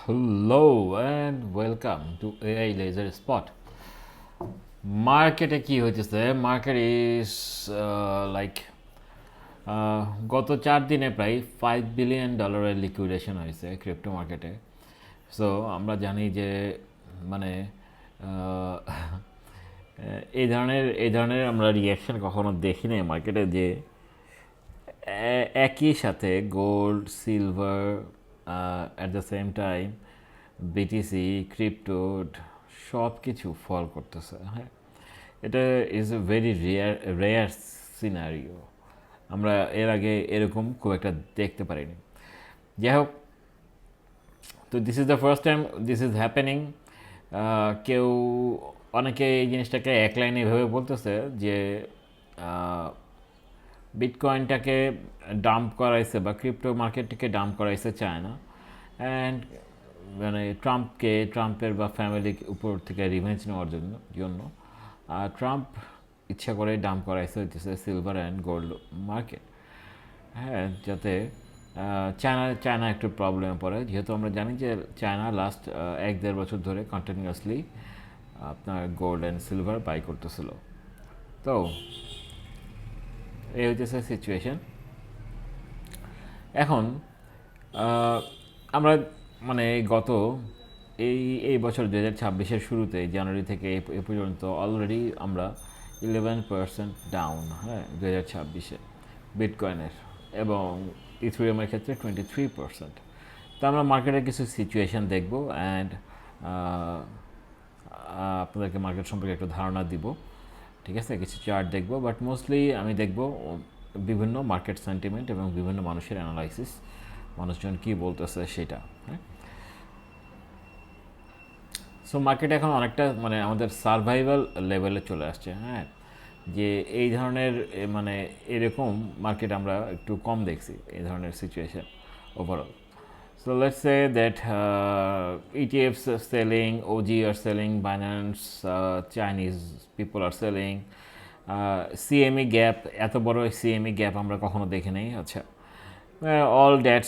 Hello and welcome to AI Laser Spot. মার্কেটে কি হইতেছে? মার্কেট ইজ লাইক গত 4 দিনে প্রায় $5 বিলিয়ন লিকুইডেশন হয়েছে ক্রিপ্টো মার্কেটে। সো আমরা জানি যে মানে আহ, এই ধরনের আমরা রিয়াকশন কখনো দেখি নাই মার্কেটে, যে একই সাথে gold, silver, at the same time BTC, crypto সব কিছু ফল করতেছে। হ্যাঁ, এটা is a very rare scenario. আমরা এর আগে এরকম খুব একটা দেখতে পারিনি। যাই হোক, তো this is the first time this is happening. কেউ অনেকে এই জিনিসটাকে এক লাইনে এভাবে বলতেছে যে বিটকয়েনটাকে ডাম্প করাইছে বা ক্রিপ্টো মার্কেটটাকে ডাম্প করাইছে চায়না, অ্যান্ড মানে ট্রাম্পের বা ফ্যামিলির উপর থেকে রিভেঞ্জ নেওয়ার জন্য ট্রাম্প ইচ্ছা করে ডাম্প করাইছে হইতেছে সিলভার অ্যান্ড গোল্ড মার্কেট। হ্যাঁ, যাতে চায়না একটু প্রবলেমে পড়ে, যেহেতু আমরা জানি যে চায়না লাস্ট 1-1.5 বছর ধরে কন্টিনিউয়াসলি আপনার গোল্ড অ্যান্ড সিলভার বাই করতেছিল। তো এই হইতেছে সিচুয়েশন। এখন আমরা মানে গত এই এই বছর 2026-এর শুরুতে, জানুয়ারি থেকে এ পর্যন্ত অলরেডি আমরা 11% ডাউন। হ্যাঁ, 2026-এ বিটকয়েনের, এবং ইথেরিয়ামের ক্ষেত্রে 23%। তো আমরা মার্কেটের কিছু সিচুয়েশান দেখব, অ্যান্ড আপনাদেরকে মার্কেট সম্পর্কে একটু ধারণা দিব। ঠিক আছে, কিছু চার্ট দেখব, বাট মোস্টলি আমি দেখব বিভিন্ন মার্কেট সেন্টিমেন্ট এবং বিভিন্ন মানুষের অ্যানালাইসিস, মানুষজন কী বলতেছে সেটা। হ্যাঁ, সো মার্কেট এখন অনেকটা মানে আমাদের সারভাইভাল লেভেলে চলে আসছে। হ্যাঁ, যে এই ধরনের মানে এরকম মার্কেট আমরা একটু কম দেখছি, এই ধরনের situation overall. So let's say that ETFs are selling, OG are selling, Binance, Chinese people are selling. CME gap, এত বড় CME গ্যাপ আমরা কখনো দেখি নাই। আচ্ছা, অল ড্যাট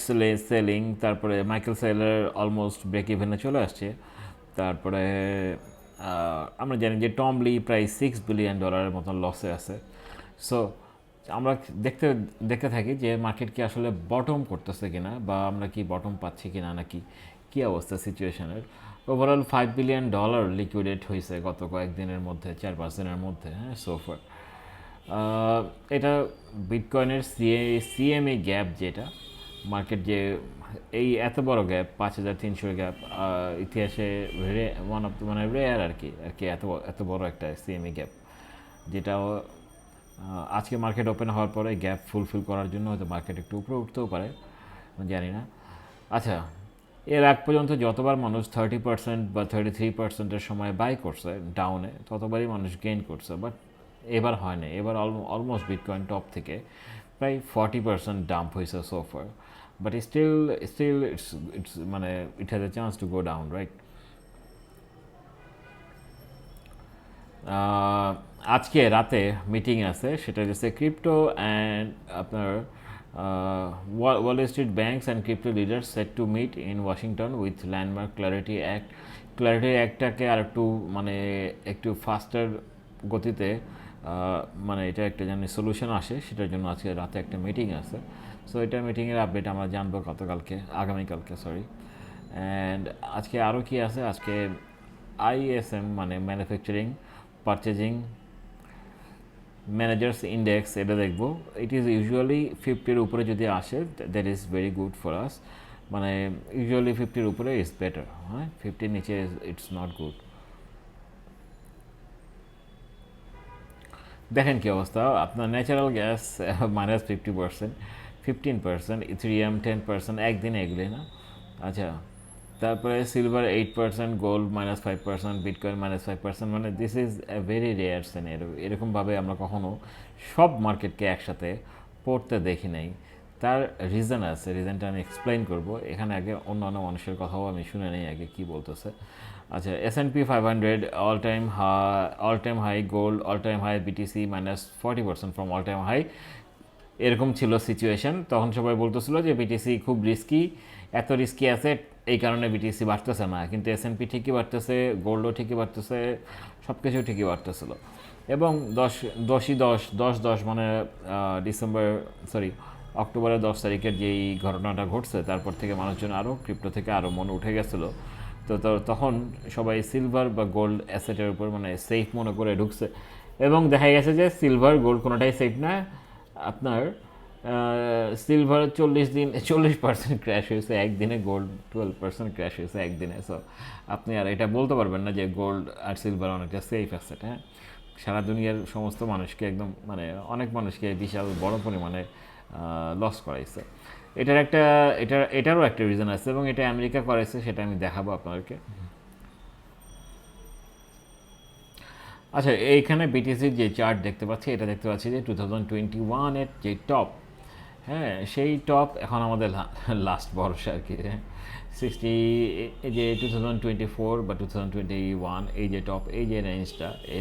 সেলিং। তারপরে মাইকেল সেলার অলমোস্ট ব্রেক ইভেনে চলে আসছে। তারপরে আমরা জানি যে টম লি প্রায় $6 বিলিয়ন মতন লসে আছে। সো আমরা দেখতে দেখতে থাকি যে মার্কেট কি আসলে বটম করতেছে কিনা, বা আমরা কি বটম পাচ্ছি কিনা, নাকি কী অবস্থা সিচুয়েশনের। ওভারঅল $5 বিলিয়ন লিকুইডেট হয়েছে গত কয়েকদিনের মধ্যে, 4-5 দিনের মধ্যে। হ্যাঁ, সোফার এটা বিটকয়েনের সিএমএ গ্যাপ, যেটা মার্কেট যে এই এত বড় গ্যাপ, 5,300 গ্যাপ ইতিহাসে ওয়ান অফ মানে রেয়ার আর কি এত এত বড় একটা সিএমএ গ্যাপ, যেটা আজকে মার্কেট ওপেন হওয়ার পরে গ্যাপ ফুলফিল করার জন্য হয়তো মার্কেট একটু উপরে উঠতেও পারে, জানি না। আচ্ছা, এর আগ পর্যন্ত যতবার মানুষ 30% বা 33%-এর সময় বাই করছে ডাউনে, ততবারই মানুষ গেইন করছে। বাট এবার হয় না, এবার অলমোস্ট বিটকয়েন টপ থেকে প্রায় 40% ডাম্প হয়েছে সোফার। বাট স্টিল ইটস মানে it has a chance to go down, right? আজকে রাতে মিটিং আছে, সেটা হচ্ছে ক্রিপ্টো অ্যান্ড আপনার Wall Street banks and crypto leaders set to meet in Washington with landmark clarity act. Clarity অ্যাক্টটাকে আর একটু ফাস্টার গতিতে মানে এটা একটা যেন সলিউশন আসে, সেটার জন্য আজকে রাতে একটা মিটিং আছে। সো এটা মিটিংয়ের আপডেট আমরা জানবো আগামীকালকে সরি। অ্যান্ড আজকে আরও কি আছে, আজকে আইএসএম মানে ম্যানুফ্যাকচারিং পারচেজিং ম্যানেজার্স ইন্ডেক্স, এটা দেখবো। ইট ইজ ইউজুয়ালি 50-এর উপরে যদি আসে, that is very good for us. মানে ইউজুয়ালি 50-এর উপরে ইজ বেটার। হ্যাঁ, 50-এর নিচে ইটস নট গুড। দেখেন কি অবস্থা, আপনার ন্যাচারাল গ্যাস -50%, 15%, ইথেরিয়াম 10%, একদিনে এগুলি না। আচ্ছা, তারপরে সিলভার 8%, গোল্ড -5%, বিটকয়েন -5%। মানে this is a very rare scenario. এরকমভাবে আমরা কখনো সব মার্কেটকে একসাথে পড়তে দেখি নাই। তার রিজন আছে, রিজনটা আমি এক্সপ্লেইন করব। এখানে আগে অন্য মানুষের কথাও আমি শুনে নেই আগে কী বলতেছে। আচ্ছা, S&P 500 all time high gold, all time high BTC -40% from all time high. এরকম ছিল সিচুয়েশন। তখন সবাই বলতেছিল যে বিটিসি খুব রিস্কি, এত রিস্কি অ্যাসেট এই কারণে বিটিসি বাড়তেছে না, কিন্তু এসএনপি ঠিকই বাড়তেছে, গোল্ডও ঠিকই বাড়তেছে, সব কিছু ঠিকই বাড়তেছিল। এবং দশ মানে ডিসেম্বর, সরি, অক্টোবরের 10 তারিখের যেই ঘটনাটা ঘটছে, তারপর থেকে মানুষজন আরও ক্রিপ্টো থেকে আরও মনে উঠে গেছিলো। তখন সবাই সিলভার বা গোল্ড অ্যাসেটের উপর মানে সেফ মনে করে ঢুকছে, এবং দেখা গেছে যে সিলভার গোল্ড কোনোটাই সেফ না। আপনার সিলভার 40% ক্র্যাশ হয়েছে একদিনে, গোল্ড 12% ক্র্যাশ হয়েছে একদিনে। সো আপনি আর এটা বলতে পারবেন না যে গোল্ড আর সিলভার অনেকটা সেফ অ্যাসেট। হ্যাঁ, সারা দুনিয়ার সমস্ত মানুষকে একদম মানে অনেক মানুষকে বিশাল বড় পরিমাণে লস করাইছে। এটারও একটা রিজন আছে, এবং এটা আমেরিকা করাইছে, সেটা আমি দেখাবো আপনাদেরকে। আচ্ছা, এইখানে বিটিসির যে চার্ট দেখতে পাচ্ছি, এটা দেখতে পাচ্ছি যে 2021-এর যে টপ, হ্যাঁ, সেই টপ এখন আমাদের লাস্ট ভরসা আর কি। 60, এই যে 2024 বা 2021 এই যে টপ, এই যে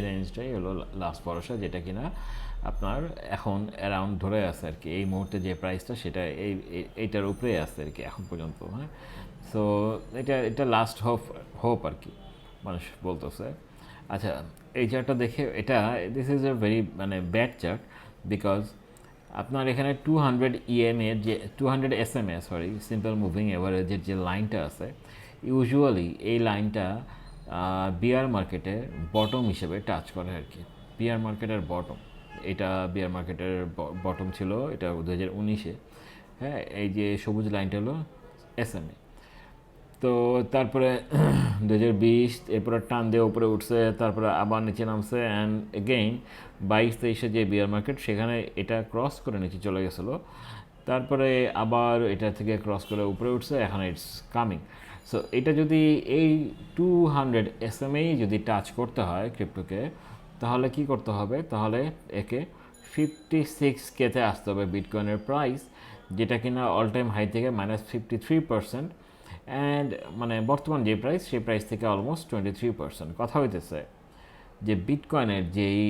রেঞ্জটাই হলো লাস্ট ভরসা, যেটা কিনা আপনার এখন অ্যারাউন্ড ধরে আছে আর কি। এই মুহূর্তে যে প্রাইসটা, সেটা এইটার উপরে আছে আর কি এখন পর্যন্ত। হ্যাঁ, সো এটা লাস্ট হোপ আর কি, মানুষ বলতেছে। আচ্ছা, এই চার্টটা দেখে এটা, দিস ইজ এ ভেরি মানে ব্যাড চার্ট, বিকজ আপনার এখানে 200 EMA যে 200 SMA, সরি, সিম্পল মুভিং এভারেজের যে লাইনটা আছে, ইউজুয়ালি এই লাইনটা বিয়ার মার্কেটে বটম হিসেবে টাচ করে আর কি। বিয়ার মার্কেটের বটম, এটা বিয়ার মার্কেটের বটম ছিল, এটা 2019-এ। হ্যাঁ, এই যে সবুজ লাইনটা হলো SMA। তো তারপরে 2020 এরপরে টান দিয়ে উপরে উঠছে, তারপরে আবার নিচে নামছে, অ্যান্ড এগেইন 22-23-এ যে বিয়ার মার্কেট, সেখানে এটা ক্রস করে নিচে চলে গেছিলো, তারপরে আবার এটা থেকে ক্রস করে উপরে উঠছে, এখন ইটস কামিং। সো এটা যদি এই 200 SMA যদি টাচ করতে হয় ক্রিপ্টোকে, তাহলে কি করতে হবে? তাহলে একে 56K-তে আসতে হবে বিটকয়েনের প্রাইস, যেটা কিনা অল টাইম হাই থেকে -53%, অ্যান্ড মানে বর্তমান যে প্রাইস, সেই প্রাইস থেকে অলমোস্ট 23%। কথা হইতেছে যে বিটকয়েনের যেই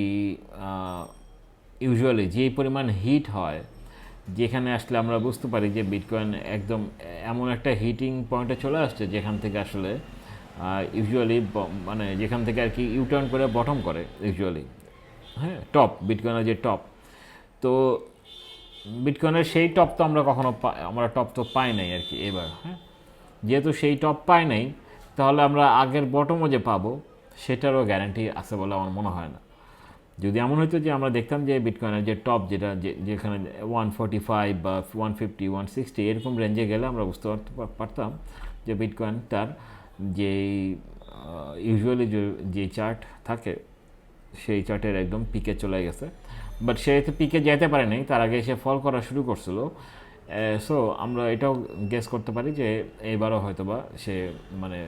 ইউজুয়ালি যেই পরিমাণ হিট হয়, যেখানে আসলে আমরা বুঝতে পারি যে বিটকয়েন একদম এমন একটা হিটিং পয়েন্টে চলে আসছে, যেখান থেকে আসলে ইউজুয়ালি মানে যেখান থেকে আর কি ইউটার্ন করে বটম করে ইউজুয়ালি। হ্যাঁ, টপ, বিটকয়েনের যে টপ, তো বিটকয়েনের সেই টপ তো আমরা টপ তো পাই নাই আর কি এবার। হ্যাঁ, যেহেতু সেই টপ পাই নাই, তাহলে আমরা আগের বটমও যে পাবো, সেটারও গ্যারান্টি আছে বলে আমার মনে হয় না। যদি এমন হতো যে আমরা দেখতাম যে বিটকয়েনের যে টপ, যেখানে 145 বা 150, 160 এরকম রেঞ্জে গেলে আমরা বুঝতে পারতাম যে বিটকয়েন তার যেই ইউজুয়ালি যে চার্ট থাকে, সেই চার্টের একদম পিকে চলে গেছে। বাট সে তো পিকে যেতে পারে নাই, তার আগে সে ফল করা শুরু করছিল। সো আমরা এটাও গেস করতে পারি যে এবারও হয়তো বা সে মানে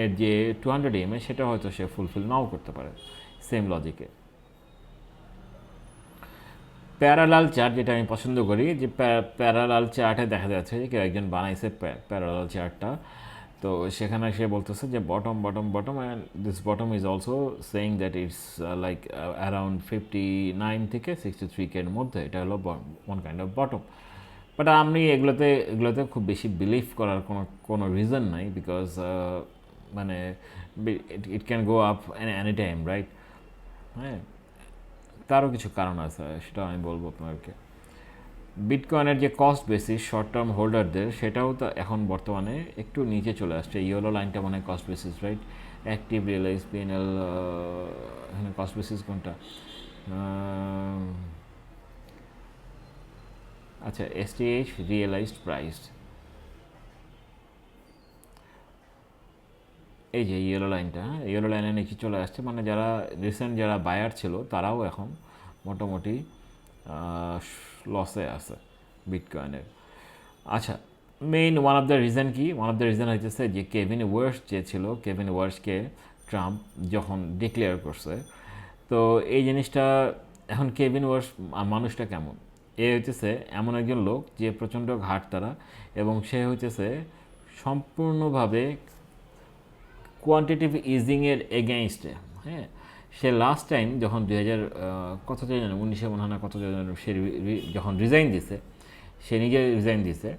এর যে 200 EMA, সেটা হয়তো সে ফুলফিল নাও করতে পারে, সেম লজিকে। প্যারালাল চার্ট, যেটা আমি পছন্দ করি, যে প্যারালাল চার্টে দেখা যাচ্ছে যে কেউ একজন বানাইছে প্যারালাল চার্টটা, তো সেখানে সে বলতেছে যে bottom bottom bottom, and this bottom is also saying that it's like around 59 থেকে 63K-এর মধ্যে, এটা হলো one kind of bottom. But আমি এগুলোতে খুব বেশি বিলিভ করার কোনো রিজন নাই, বিকজ মানে it can go up any time, right? হ্যাঁ, তারও কিছু কারণ আছে, সেটা আমি বলবো আপনাদেরকে। বিটকয়েনের যে কস্ট বেসিস শর্ট টার্ম হোল্ডারদের, সেটাও তো এখন বর্তমানে একটু নিচে চলে আসছে। ইয়েলো লাইনটা মানে cost basis, right? Active, realize, PnL, এখানে কস্ট বেসিস কোনটা? আচ্ছা, এসটিএইচ, রিয়েলাইজড প্রাইস, এই যে ইয়েলো লাইনটা, ইয়েলো লাইনে নিচে চলে আসছে, মানে যারা রিসেন্ট যারা বায়ার ছিল, তারাও এখন মোটামুটি লসে আছে বিটকয়েনের। আচ্ছা, ওয়ান অফ দ্য রিজন কি? ওয়ান অফ দ্য রিজন হইতেছে যে কেভিন ওয়ার্স যে ছিল, কেভিন ওয়ার্সকে ট্রাম্প যখন ডিক্লেয়ার করছে, তো এই জিনিসটা এখন কেভিন ওয়ার্স মানুষটা কেমন? এ হইতেছে এমন একজন লোক যে প্রচণ্ড ঘাটতারা, এবং সে হইতেছে সম্পূর্ণভাবে কোয়ান্টিটিভ ইজিংয়ের এগেইনস্টে। হ্যাঁ, সে লাস্ট টাইম যখন 2000 কত জানেন 19-এ মনে হয় না, কত জানেন, সে যখন রিজাইন দিছে, সে নিজে রিজাইন দিছে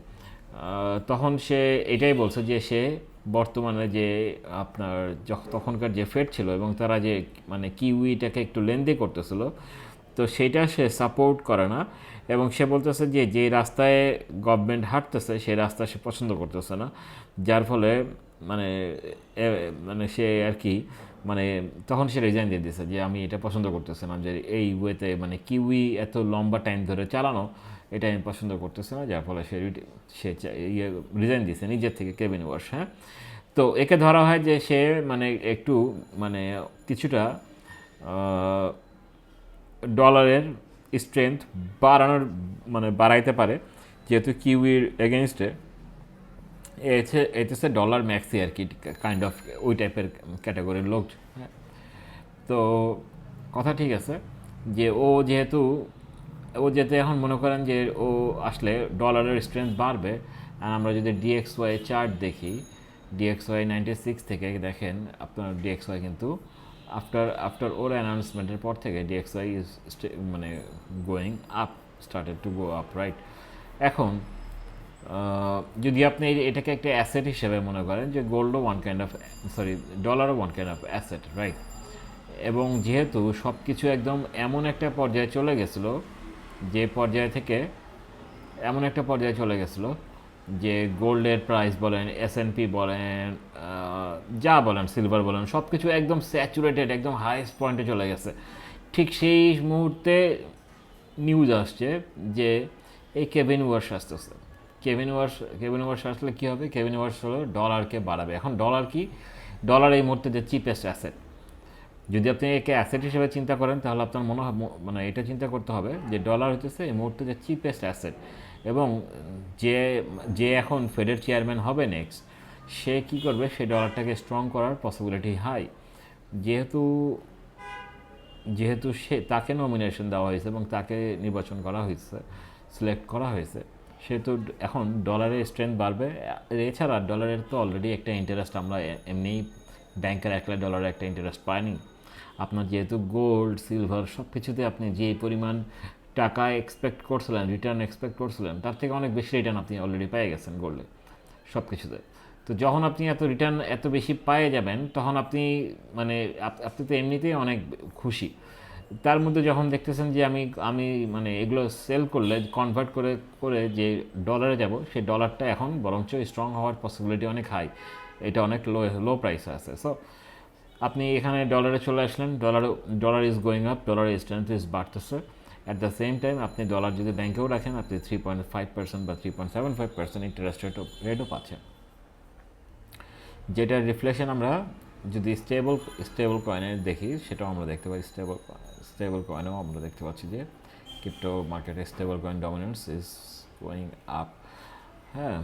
তখন সে এটাই বলছে যে সে বর্তমানে যে আপনার তখনকার যে ফেড ছিল এবং তারা যে মানে কিউইটাকে একটু লেন্দি করতেছিল, তো সেইটা সে সাপোর্ট করে না। এবং সে বলতেছে যে যে রাস্তায় গভর্নমেন্ট হাঁটতেছে সেই রাস্তা সে পছন্দ করতেছে না, যার ফলে মানে মানে সে আর কি মানে তখন সে রিজাইন দিয়ে দিয়েছে যে আমি এটা পছন্দ করতেছি না, যে এই ওয়েতে মানে কিউই এত লম্বা টাইম ধরে চালানো এটা আমি পছন্দ করতেছি না, যার ফলে সে ইয়ে রিজাইন দিয়েছে নিজের থেকে, কেভিন ওয়ার্স। হ্যাঁ, তো একে ধরা হয় যে সে মানে একটু মানে কিছুটা ডলারের স্ট্রেংথ বাড়ানোর মানে বাড়াইতে পারে, যেহেতু কিউইর এগেনস্টে এতে ডলার ম্যাক্সি আর কি, কাইন্ড অফ ওই টাইপের ক্যাটাগরির লোক। হ্যাঁ, তো কথা ঠিক আছে যে ও যেহেতু এখন মনে করেন যে ও আসলে ডলারের স্ট্রেংথ বাড়বে। আর আমরা যদি ডিএক্সওয়াই চার্ট দেখি, ডিএক্সওয়াই 96 থেকে দেখেন আপনার ডিএক্সওয়াই কিন্তু আফটার ওর অ্যানাউন্সমেন্টের পর থেকে ডিএক্সওয়াই ইজ মানে going up, started to go up, right? এখন যদি আপনি এটাকে একটা অ্যাসেট হিসেবে মনে করেন, যে গোল্ডও ওয়ান কাইন্ড অফ, সরি, ডলারও one kind of asset, right? এবং যেহেতু সব কিছু একদম এমন একটা পর্যায়ে চলে গেছিলো, যে পর্যায় থেকে এমন একটা পর্যায়ে চলে গেছিলো যে গোল্ডের প্রাইস বলেন, এসএনপি বলেন, যা বলেন, সিলভার বলেন, সব কিছু একদম স্যাচুরেটেড, একদম হাইয়েস্ট পয়েন্টে চলে গেছে। ঠিক সেই মুহূর্তে নিউজ আসছে যে এই কেভিন ওয়ার্স আসতেছে। কেভিন ওয়ার্স আসলে কী হবে? কেভিন ওয়ার্স হলো ডলারকে বাড়াবে। এখন ডলার কি? ডলার এই মুহূর্তে যে চিপেস্ট অ্যাসেট। যদি আপনি একে অ্যাসেট হিসেবে চিন্তা করেন, তাহলে আপনার মনে হয় মানে এটা চিন্তা করতে হবে যে ডলার হচ্ছে এই মুহূর্তে যে চিপেস্ট অ্যাসেট। এবং যে যে এখন ফেডের চেয়ারম্যান হবে নেক্সট, সে কী করবে? সে ডলারটাকে স্ট্রং করার পসিবিলিটি হাই, যেহেতু যেহেতু তাকে নমিনেশন দেওয়া হয়েছে এবং তাকে নির্বাচন করা হয়েছে, সিলেক্ট করা হয়েছে, সেহেতু এখন ডলারের স্ট্রেংথ বাড়বে। এছাড়া ডলারের তো অলরেডি একটা ইন্টারেস্ট আমরা এমনিই ব্যাংকের $1 একটা ইন্টারেস্ট পাইনি। আপনার যেহেতু গোল্ড, সিলভার সব কিছুতে আপনি যে পরিমাণ টাকা এক্সপেক্ট করছিলেন, রিটার্ন এক্সপেক্ট করছিলেন, তার থেকে অনেক বেশি রিটার্ন আপনি অলরেডি পেয়ে গেছেন গোল্ডে, সব কিছুতে। তো যখন আপনি এত রিটার্ন এত বেশি পেয়ে যাবেন, তখন আপনি মানে আপনি তো এমনিতেই অনেক খুশি। তার মধ্যে যখন দেখতেছেন যে আমি আমি মানে এগুলো সেল করলে কনভার্ট করে করে যে ডলারে যাব, সেই ডলারটা এখন বরঞ্চ স্ট্রং হওয়ার পসিবিলিটি অনেক হাই, এটা অনেক লো প্রাইসে আছে। সো আপনি এখানে ডলারে চলে আসলেন, ডলার ইজ গোয়িং আপ, ডলারের স্ট্রেংথ ইজ বাড়তেছে। অ্যাট দ্য সেম টাইম আপনি ডলার যদি ব্যাংকেও রাখেন, আপনি 3.5% বা 3.75% ইন্টারেস্ট রেটও পাচ্ছেন, যেটার রিফ্লেকশন আমরা যদি স্টেবল কয়েনে দেখি, সেটাও আমরা দেখতে পাই। স্টেবল কয়েনেও আমরা দেখতে পাচ্ছি যে ক্রিপ্টো মার্কেটে stable coin dominance is going up. হ্যাঁ,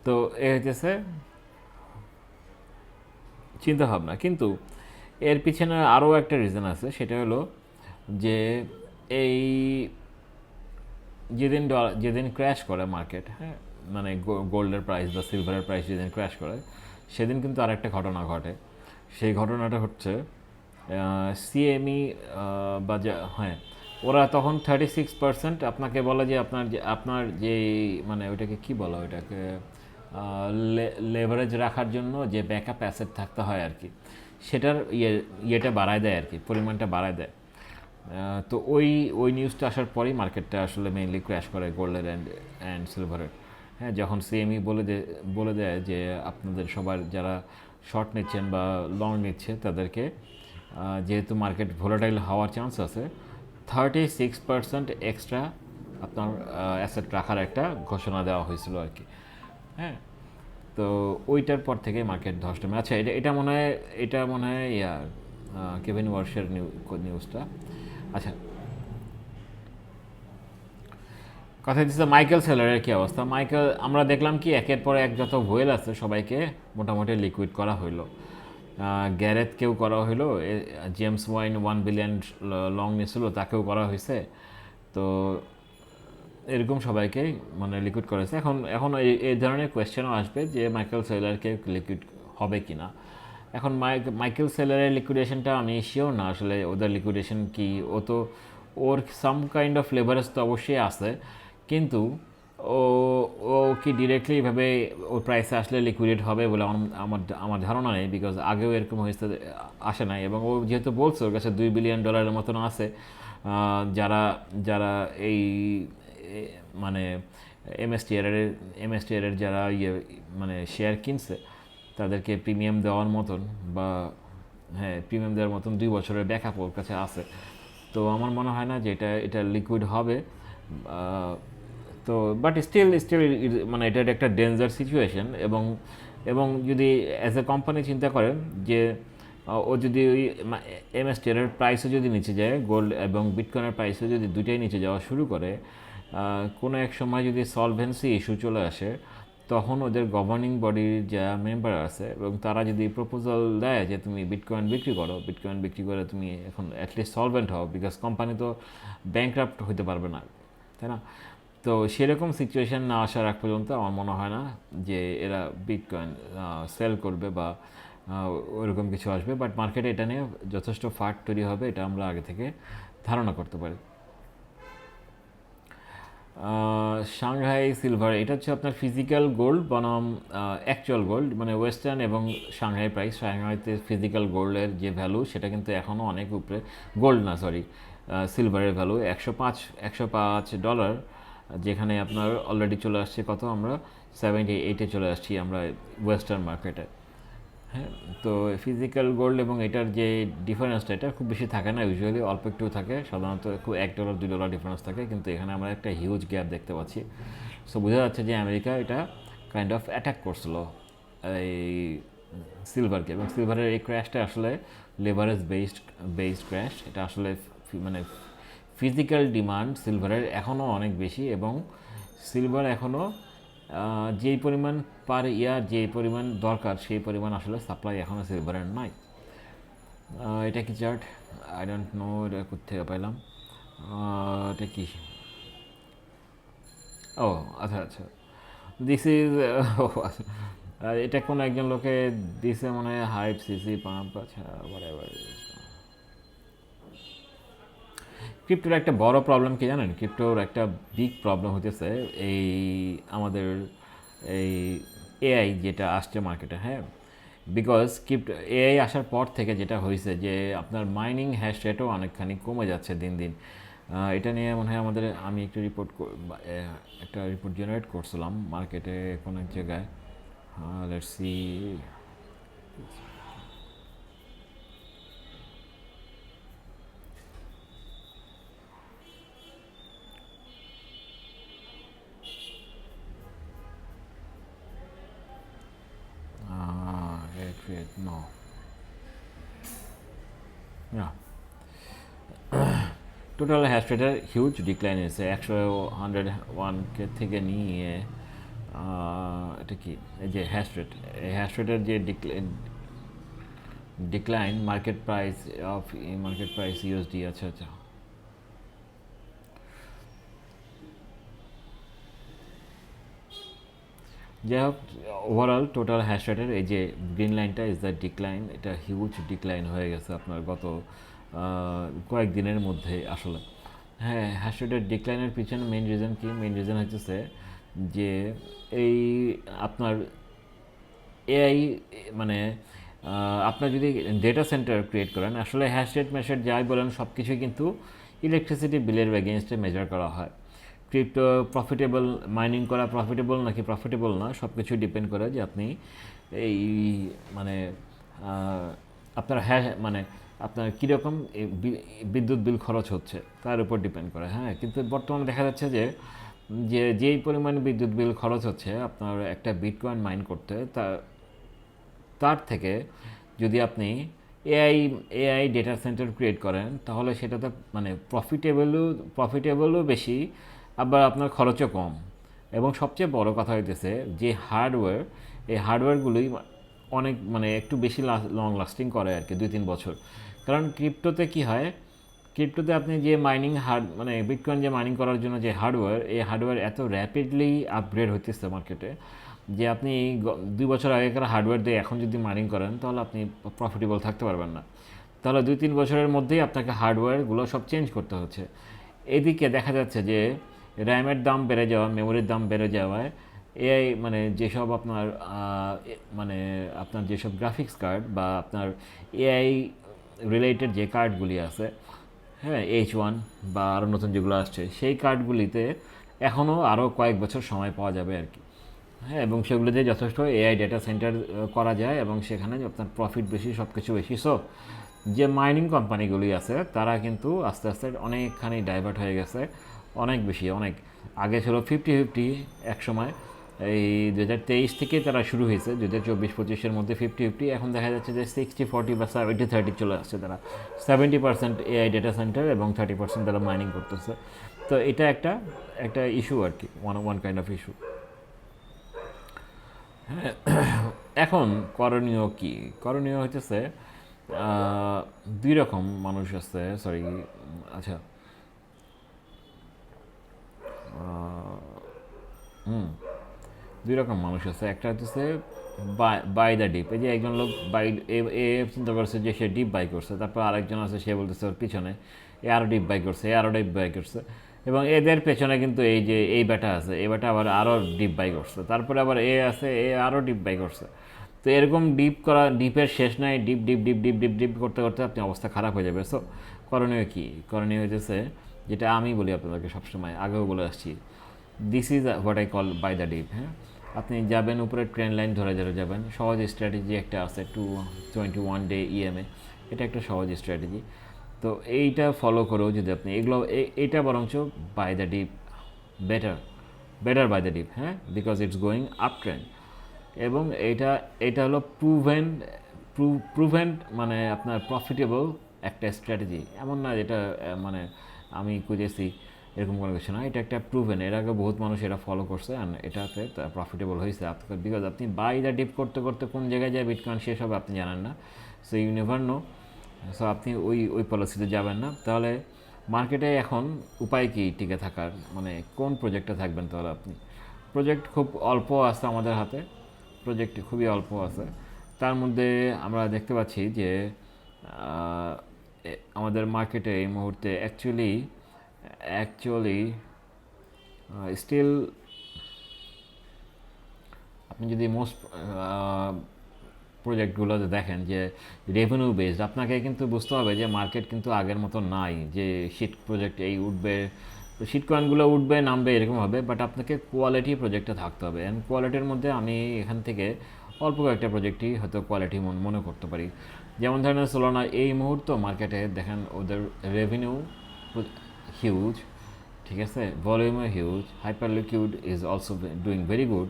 তো এ হইতেছে চিন্তাভাবনা। কিন্তু এর পিছনে আরও একটা রিজন আছে, সেটা হলো যে এই যেদিন ক্র্যাশ করে মার্কেট, হ্যাঁ, মানে গোল্ডের প্রাইস বা সিলভারের প্রাইস যেদিন ক্র্যাশ করে, সেদিন কিন্তু আরেকটা ঘটনা ঘটে। সেই ঘটনাটা হচ্ছে সিএমই বা হ্যাঁ, ওরা তখন 36% আপনাকে বলে যে আপনার যে মানে ওইটাকে কী বলা, ওইটাকে লেভারেজ রাখার জন্য যে ব্যাকআপ অ্যাসেট থাকতে হয় আর কি, সেটার ইয়েটা বাড়ায় দেয় আর কি, পরিমাণটা বাড়ায় দেয়। তো ওই নিউজটা আসার পরেই মার্কেটটা আসলে মেইনলি ক্র্যাশ করে গোল্ডের অ্যান্ড সিলভারের। হ্যাঁ, যখন সিএমই বলে দেয় যে আপনাদের সবার যারা শর্ট নিচ্ছেন বা লং নিচ্ছে, তাদেরকে যেহেতু মার্কেট ভোলাটাইল হওয়ার চান্স আছে, 36% এক্সট্রা আপনার অ্যাসেট রাখার একটা ঘোষণা দেওয়া হয়েছিল আর কি। হ্যাঁ, তো ওইটার পর থেকে মার্কেট ধস নামে। আচ্ছা, এটা মনে হয় কেভিন ওয়ার্সের নিউজটা। আচ্ছা, কথা দিচ্ছে মাইকেল সেলারের কী অবস্থা। আমরা দেখলাম কি একের পর এক যত হোয়েল আছে সবাইকে মোটামুটি লিকুইড করা হইলো। গ্যারেথকেও করা হইলো, জেমস ওয়াইন 1 বিলিয়ন লং নিয়েছিল, তাকেও করা হয়েছে। তো এরকম সবাইকে মানে লিকুইড করেছে। এখন এই ধরনের কোয়েশ্চেনও আসবে যে মাইকেল সেলারকে লিকুইড হবে কি না। এখন মাইকেল সেলারের লিকুইডেশনটা আমি শিওর না আসলে ওদের লিকুইডেশন কি। ওর সাম কাইন্ড অফ লেভারেজ তো অবশ্যই আছে, কিন্তু ও ও কি ডিরেক্টলি এভাবে ওই প্রাইসে আসলে লিকুইডেট হবে বলে আমার আমার ধারণা নেই, বিকজ আগেও এরকম হয়েছে, আসে নাই। এবং ও যেহেতু বলছে ওর কাছে $2 বিলিয়ন মতন আছে, যারা যারা এই মানে এমএসটিআরের যারা মানে শেয়ার কিনছে তাদেরকে প্রিমিয়াম দেওয়ার মতন, বা হ্যাঁ প্রিমিয়াম দেওয়ার মতন 2 বছরের ব্যাকআপ ওর কাছে আছে। তো আমার মনে হয় না যে এটা লিকুইড হবে। তো বাট স্টিল স্টিল মানে এটার একটা ডেঞ্জার সিচুয়েশন। এবং যদি অ্যাজ এ কোম্পানি চিন্তা করেন যে ও যদি ওই এমএসটিআরের প্রাইসও যদি নিচে যায়, গোল্ড এবং বিটকয়েনের প্রাইসও যদি দুইটাই নিচে যাওয়া শুরু করে, কোনো এক সময় যদি সলভেন্সি ইস্যু চলে আসে, তখন ওদের গভর্নিং বডির যা মেম্বার আছে এবং তারা যদি প্রপোজাল দেয় যে তুমি বিটকয়েন বিক্রি করে তুমি এখন অ্যাটলিস্ট সলভেন্ট হও, বিকজ কোম্পানি তো ব্যাংক্রাফ্ট হইতে পারবে না, তাই না? তো সেরকম সিচুয়েশান না আসার আগ পর্যন্ত আমার মনে হয় না যে এরা বিটকয়েন সেল করবে বা ওরকম কিছু আসবে। বাট মার্কেটে এটা নিয়ে যথেষ্ট ফাট তৈরি হবে, এটা আমরা আগে থেকে ধারণা করতে পারি। সাংহাই সিলভার, এটা হচ্ছে আপনার ফিজিক্যাল গোল্ড বনাম অ্যাকচুয়াল গোল্ড, মানে ওয়েস্টার্ন এবং সাংহাই প্রাইস। সাংহাইতে ফিজিক্যাল গোল্ডের যে ভ্যালু সেটা কিন্তু এখনও অনেক উপরে, গোল্ড না সরি, সিলভারের ভ্যালু $105, যেখানে আপনার অলরেডি চলে আসছে কত, আমরা 78-এ চলে আসছি আমরা ওয়েস্টার্ন মার্কেটে। হ্যাঁ, তো ফিজিক্যাল গোল্ড এবং এটার যে ডিফারেন্সটা, এটা খুব বেশি থাকে না, ইউজুয়ালি অল্প একটু থাকে, সাধারণত খুব $1-2 ডিফারেন্স থাকে, কিন্তু এখানে আমরা একটা হিউজ গ্যাপ দেখতে পাচ্ছি। সো বোঝা যাচ্ছে যে আমেরিকা এটা কাইন্ড অফ অ্যাটাক করছিল এই সিলভারকে, এবং সিলভারের এই ক্র্যাশটা আসলে লেভারেজ বেসড ক্র্যাশ। এটা আসলে মানে ফিজিক্যাল ডিমান্ড সিলভারের এখনও অনেক বেশি, এবং সিলভার এখনও যেই পরিমাণ পার ইয়ার যেই পরিমাণ দরকার সেই পরিমাণ আসলে সাপ্লাই এখনও সিলভারের নাই। এটা কি চার্ট? আই ডোন্ট নো, এটা কোথেকে পাইলাম, এটা কি? ও আচ্ছা আচ্ছা, দিস ইজ এটা কোনো একজন লোকে দিছে মনে হয়, হাইপ সিসি পাম্প। আচ্ছা, ক্রিপ্টোর একটা বড় প্রবলেম কি জানেন? ক্রিপ্টোর একটা বিগ প্রবলেম হতেছে এই আমাদের এই এআই যেটা আসছে মার্কেটে, হ্যাঁ। বিকজ এআই আসার পর থেকে যেটা হয়েছে যে আপনার মাইনিং হ্যাশ রেটও অনেকখানি কমে যাচ্ছে দিন দিন। এটা নিয়ে মনে হয় আমি একটা রিপোর্ট জেনারেট করছিলাম মার্কেটে কোনো এক জায়গায়। Let's see, no, total hash রেটের হিউজ ডিক্লাইন এসেছে 101K থেকে নিয়ে। এটা কি, এই যে হ্যাশ রেট, এই হ্যাশ রেটের যে ডিক্লাইন মার্কেট প্রাইস ইউএসডি। আচ্ছা আচ্ছা, যাই হোক, ওভারঅল টোটাল হ্যাশ রেটের এই যে গ্রিন লাইনটা ইজ দ্য ডিক্লাইন। এটা হিউজ ডিক্লাইন হয়ে গেছে আপনার গত কয়েকদিনের মধ্যে আসলে। হ্যাঁ, হ্যাশ রেটের ডিক্লাইনের পিছনে মেইন রিজন কি? মেইন রিজন হচ্ছে যে এই আপনার এআই, মানে আপনার যদি ডেটা সেন্টার ক্রিয়েট করেন, আসলে হ্যাশ রেট মেশার যাই বলেন সব কিছুই কিন্তু ইলেকট্রিসিটি বিলের এগেনস্টে মেজার করা হয়। ক্রিপ্টো প্রফিটেবল, মাইনিং করা প্রফিটেবল নাকি প্রফিটেবল না, সব কিছু ডিপেন্ড করে যে আপনি এই মানে আপনার মানে আপনার কীরকম বিদ্যুৎ বিল খরচ হচ্ছে তার উপর ডিপেন্ড করে। হ্যাঁ, কিন্তু বর্তমানে দেখা যাচ্ছে যে যেই পরিমাণ বিদ্যুৎ বিল খরচ হচ্ছে আপনার একটা বিটকয়েন মাইন করতে, তার থেকে যদি আপনি এআই ডেটা সেন্টার ক্রিয়েট করেন, তাহলে সেটাতে মানে প্রফিটেবলও বেশি, আবার আপনার খরচও কম। এবং সবচেয়ে বড় কথা হইতেছে যে হার্ডওয়্যার, এই হার্ডওয়্যারগুলোই অনেক মানে একটু বেশি লং লাস্টিং করে আর কি, 2-3 বছর। কারণ ক্রিপ্টোতে কি হয়, ক্রিপ্টোতে আপনি যে মাইনিং মানে বিটকয়েন যে মাইনিং করার জন্য যে হার্ডওয়্যার, এই হার্ডওয়্যার এত র্যাপিডলি আপগ্রেড হইতেছে মার্কেটে যে আপনি 2 বছর আগেকার হার্ডওয়্যার দিয়ে এখন যদি মাইনিং করেন তাহলে আপনি প্রফিটেবল থাকতে পারবেন না। তাহলে 2-3 বছরের মধ্যেই আপনাকে হার্ডওয়্যারগুলো সব চেঞ্জ করতে হচ্ছে। এদিকে দেখা যাচ্ছে যে র্যামের দাম বেড়ে যাওয়া, মেমোরির দাম বেড়ে যাওয়ায় এআই মানে যেসব আপনার মানে আপনার যেসব গ্রাফিক্স কার্ড বা আপনার এআই রিলেটেড যে কার্ডগুলি আছে, হ্যাঁ, H1 বা আরও নতুন যেগুলো আসছে, সেই কার্ডগুলিতে এখনও আরও কয়েক বছর সময় পাওয়া যাবে আর কি। হ্যাঁ, এবং সেগুলোতে যথেষ্ট এআই ডেটা সেন্টার করা যায় এবং সেখানে আপনার প্রফিট বেশি, সব কিছু বেশি। সো যে মাইনিং কোম্পানিগুলি আছে তারা কিন্তু আস্তে আস্তে অনেকখানি ডাইভার্ট হয়ে গেছে, অনেক বেশি, অনেক। আগে ছিল 50-50 এক সময়, এই 2023 থেকে তারা শুরু হয়েছে, 2024-25-এর মধ্যে 50-50, এখন দেখা যাচ্ছে যে 60-40 বা 70-30 চলে আসছে। তারা 70% এআই ডেটা সেন্টার এবং 30% তারা মাইনিং করতেছে। তো এটা একটা একটা ইস্যু আর কি, ওয়ান কাইন্ড অফ ইস্যু। হ্যাঁ, এখন করণীয় কি? করণীয় হইতেছে দুই রকম মানুষ আছে, সরি, আচ্ছা, হুম, দুই রকম মানুষ আছে। একটা হচ্ছে বাই দ্য ডিপ, এই যে একজন লোক বাই এ চিন্তা করছে যে সে ডিপ বাই করছে, তারপর আরেকজন আছে সে বলতেছে ওর পিছনে এ আরও ডিপ বাই করছে, এ আরও ডিপ বাই করছে, এবং এদের পেছনে কিন্তু এই যে এই ব্যাটা আছে, এই ব্যাটা আবার আরও ডিপ বাই করছে, তারপরে আবার এ আছে, এ আরও ডিপ বাই করছে। তো এরকম ডিপ করা, ডিপের শেষ নাই, deep deep deep deep deep deep করতে করতে আপনি অবস্থা খারাপ হয়ে যাবে। সো করণীয় কী? করণীয় হইতেছে যেটা আমি বলি আপনাদেরকে সবসময়, আগেও বলে আসছি, this is what I call buy the dip. হ্যাঁ, আপনি যাবেন উপরে, ট্রেন লাইন ধরে ধরে যাবেন, সহজ স্ট্র্যাটেজি একটা আছে, 21 ডে ইএমএ, এটা একটা সহজ স্ট্র্যাটেজি। তো এইটা ফলো করেও যদি আপনি এগুলো, এইটা বরঞ্চ buy the dip better, better buy the dip, হ্যাঁ, because it's going up trend. এবং এটা এটা হলো প্রুভেন্ট, মানে আপনার প্রফিটেবল একটা স্ট্র্যাটেজি। এমন না যেটা মানে আমি খুঁজেছি, এরকম কোনো কিছু না, এটা একটা প্রুভেন, এর আগে বহুত মানুষ এটা ফলো করছে অ্যান্ড এটাতে প্রফিটেবল হয়েছে আপনার, বিকজ আপনি বাই দ্য ডিপ করতে করতে কোন জায়গায় যায় বিটকয়েন শেষ হবে আপনি জানেন না। So you never know. So আপনি ওই ওই পলিসিতে যাবেন না। তাহলে মার্কেটে এখন উপায় কি টিকে থাকার, মানে কোন প্রজেক্টে থাকবেন তাহলে আপনি? প্রজেক্ট খুব অল্প আছে আমাদের হাতে, প্রজেক্ট খুবই অল্প আছে। তার মধ্যে আমরা দেখতে পাচ্ছি যে আমাদের মার্কেটে এই মুহূর্তে অ্যাকচুয়ালি স্টিল, আপনি যদি মোস্ট প্রজেক্টগুলোতে দেখেন যে রেভিনিউ বেসড, আপনাকে কিন্তু বুঝতে হবে যে মার্কেট কিন্তু আগের মতো নাই যে শিট প্রজেক্ট এই উঠবে, শিট কয়েনগুলো উঠবে নামবে এরকম হবে, বাট আপনাকে কোয়ালিটি প্রজেক্টে থাকতে হবে। অ্যান্ড কোয়ালিটির মধ্যে আমি এখান থেকে অল্প কয়েকটা প্রজেক্টই হয়তো কোয়ালিটি মনে করতে পারি। যেমন ধরেন সোলানা, এই মুহূর্তে মার্কেটে দেখেন ওদের রেভিনিউ হিউজ, ঠিক আছে, ভলিউমও huge, hyper liquid is also doing very good,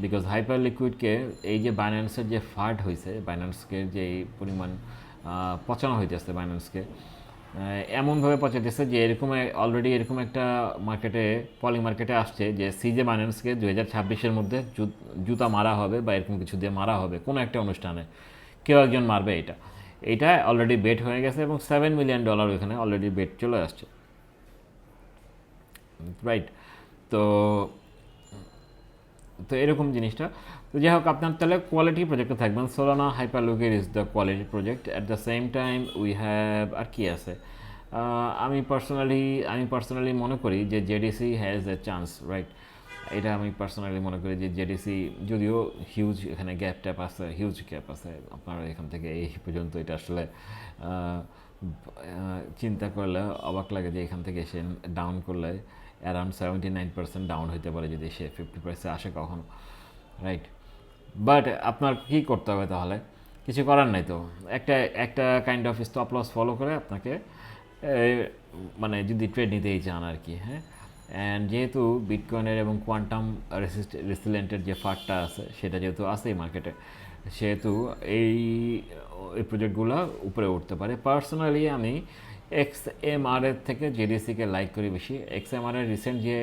because hyper লিকুইডকে এই যে বাইন্যান্সের যে ফাট হয়েছে, বাইন্যান্সকে যে এই পরিমাণ পচানো হইতেছে বাইন্যান্সকে, এমনভাবে পচাইতেছে যে এরকম অলরেডি এরকম একটা মার্কেটে, পলি মার্কেটে আসছে যে সিজে বাইন্যান্সকে 2026-এর মধ্যে জুতা মারা হবে বা এরকম কিছু দিয়ে মারা হবে কোনো একটা অনুষ্ঠানে, কেউ একজন মারবে। এটা অলরেডি বেট হয়ে গেছে এবং $7 মিলিয়ন ওখানে অলরেডি বেট চলে আসছে, রাইট? তো তো এরকম জিনিসটা। তো যাই হোক, আপনার তাহলে কোয়ালিটি প্রজেক্টে থাকবেন, সোলানা হাইপারলুকের is the quality project. At the same time we have, আর কি আছে, আমি পার্সোনালি মনে করি যে JDC has a chance, right? এটা আমি পার্সোনালি মনে করি যে জেডিসি, যদিও হিউজ এখানে গ্যাপ ট্যাপ আছে, হিউজ গ্যাপ আছে আপনার এখান থেকে এই পর্যন্ত, এটা আসলে চিন্তা করলে অবাক লাগে যে এখান থেকে এসে ডাউন করলে অ্যারাউন্ড 79% ডাউন হইতে পারে যদি সে 50% আসে কখনো, রাইট? বাট আপনার কী করতে হবে তাহলে? কিছু করার নাই তো, একটা একটা kind of stop loss follow করে আপনাকে মানে যদি ট্রেড নিতেই চান আর কি, হ্যাঁ। অ্যান্ড যেহেতু বিটকয়েনের এবং কোয়ান্টাম রেসিলেন্টের যে ফাটটা আছে সেটা যেহেতু আছেই মার্কেটে, সেহেতু এই এই প্রজেক্টগুলো উপরে উঠতে পারে। পার্সোনালি আমি XMR এর থেকে জেডিসিকে লাইক করি বেশি। XMR এর রিসেন্ট যে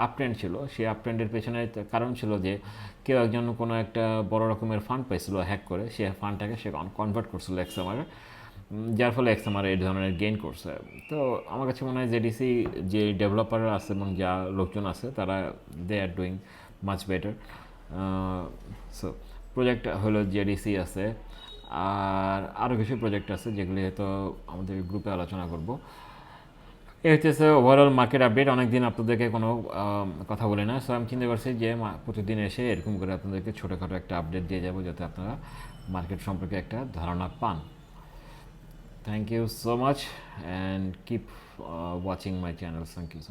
আপট্রেন্ড ছিল, সেই আপট্রেন্ডের পেছনে কারণ ছিল যে কেউ একজন কোনো একটা বড় রকমের ফান্ড পাইছিল হ্যাক করে, সে ফান্ডটাকে সে কনভার্ট করছিল XMR, যার ফলে XMR এই ধরনের গেইন করছে। তো আমার কাছে মনে হয় জেডিসি যে ডেভেলপার আছে এবং যা লোকজন আছে তারা they are doing much better. So project হলো জেডিসি আছে, আর আরও কিছু প্রজেক্ট আছে যেগুলি হয়তো আমাদের গ্রুপে আলোচনা করব। এই হচ্ছে ওভারঅল মার্কেট আপডেট। অনেকদিন আপনাদেরকে কোনো কথা বলি না, সো আমি চিন্তা করছি যে প্রতিদিন এসে এরকম করে আপনাদেরকে ছোটোখাটো একটা আপডেট দিয়ে যাবো, যাতে আপনারা মার্কেট সম্পর্কে একটা ধারণা পান। Thank you so much and keep watching my channel. Thank you so